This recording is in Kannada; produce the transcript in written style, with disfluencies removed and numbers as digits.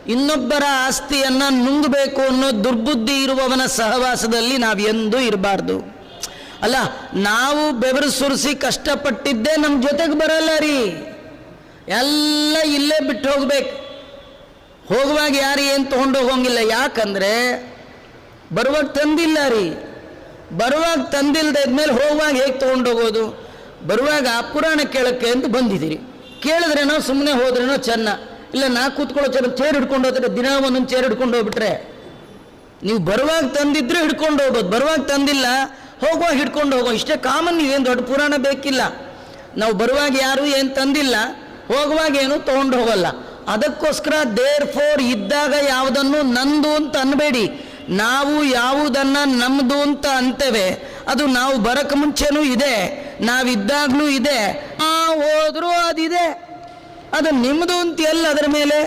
ಇನ್ನೊಬ್ಬರ ಆಸ್ತಿಯನ್ನು ನುಂಗಬೇಕು ಅನ್ನೋ ದುರ್ಬುದ್ಧಿ ಇರುವವನ ಸಹವಾಸದಲ್ಲಿ ನಾವು ಎಂದೂ ಇರಬಾರ್ದು. ಅಲ್ಲ, ನಾವು ಬೆವರು ಸುರಿಸಿ ಕಷ್ಟಪಟ್ಟಿದ್ದೇ ನಮ್ಮ ಜೊತೆಗೆ ಬರಲ್ಲ ರೀ, ಎಲ್ಲ ಇಲ್ಲೇ ಬಿಟ್ಟು ಹೋಗ್ಬೇಕು. ಹೋಗುವಾಗ ಯಾರು ಏನು ತೊಗೊಂಡು ಹೋಗಂಗಿಲ್ಲ. ಯಾಕಂದರೆ ಬರುವಾಗ ತಂದಿಲ್ಲ ರೀ. ಬರುವಾಗ ತಂದಿಲ್ಲದೆ ಇದ್ಮೇಲೆ ಹೋಗುವಾಗ ಹೇಗೆ ತೊಗೊಂಡು ಹೋಗೋದು? ಬರುವಾಗ ಪುರಾಣ ಕೇಳಕ್ಕೆ ಅಂತ ಬಂದಿದ್ದೀರಿ, ಕೇಳಿದ್ರೇನೋ ಸುಮ್ಮನೆ ಹೋದ್ರೇನೋ ಚೆನ್ನ, ಇಲ್ಲ ನಾ ಕೂತ್ಕೊಳ್ಳೋ ಚೇರ್ ಹಿಡ್ಕೊಂಡು ಹೋದ್ರೆ ದಿನ ಒಂದೊಂದು ಚೇರ್ ಹಿಡ್ಕೊಂಡು ಹೋಗ್ಬಿಟ್ರೆ, ನೀವು ಬರುವಾಗ ತಂದಿದ್ರೆ ಹಿಡ್ಕೊಂಡು ಹೋಗ್ಬೋದು, ಬರುವಾಗ ತಂದಿಲ್ಲ ಹೋಗುವಾಗ ಹಿಡ್ಕೊಂಡು ಹೋಗೋ, ಇಷ್ಟೇ ಕಾಮನ್. ನೀವೇನು ದೊಡ್ಡ ಪುರಾಣ ಬೇಕಿಲ್ಲ. ನಾವು ಬರುವಾಗ ಯಾರು ಏನು ತಂದಿಲ್ಲ, ಹೋಗುವಾಗ ಏನು ತೊಗೊಂಡು ಹೋಗಲ್ಲ. ಅದಕ್ಕೋಸ್ಕರ ದೇರ್ ಫೋರ್ ಇದ್ದಾಗ ಯಾವುದನ್ನು ನಂದು ಅಂತ ಅನ್ಬೇಡಿ. ನಾವು ಯಾವುದನ್ನು ನಮ್ಮದು ಅಂತ ಅಂತೇವೆ ಅದು ನಾವು ಬರಕ್ಕೆ ಮುಂಚೆನೂ ಇದೆ, ನಾವಿದ್ದಾಗಲೂ ಇದೆ, ಹೋದ್ರೂ ಅದಿದೆ. ಅದು ನಿಮ್ಮದು ಅಂತ ಎಲ್ಲ ಅದರ ಮೇಲೆ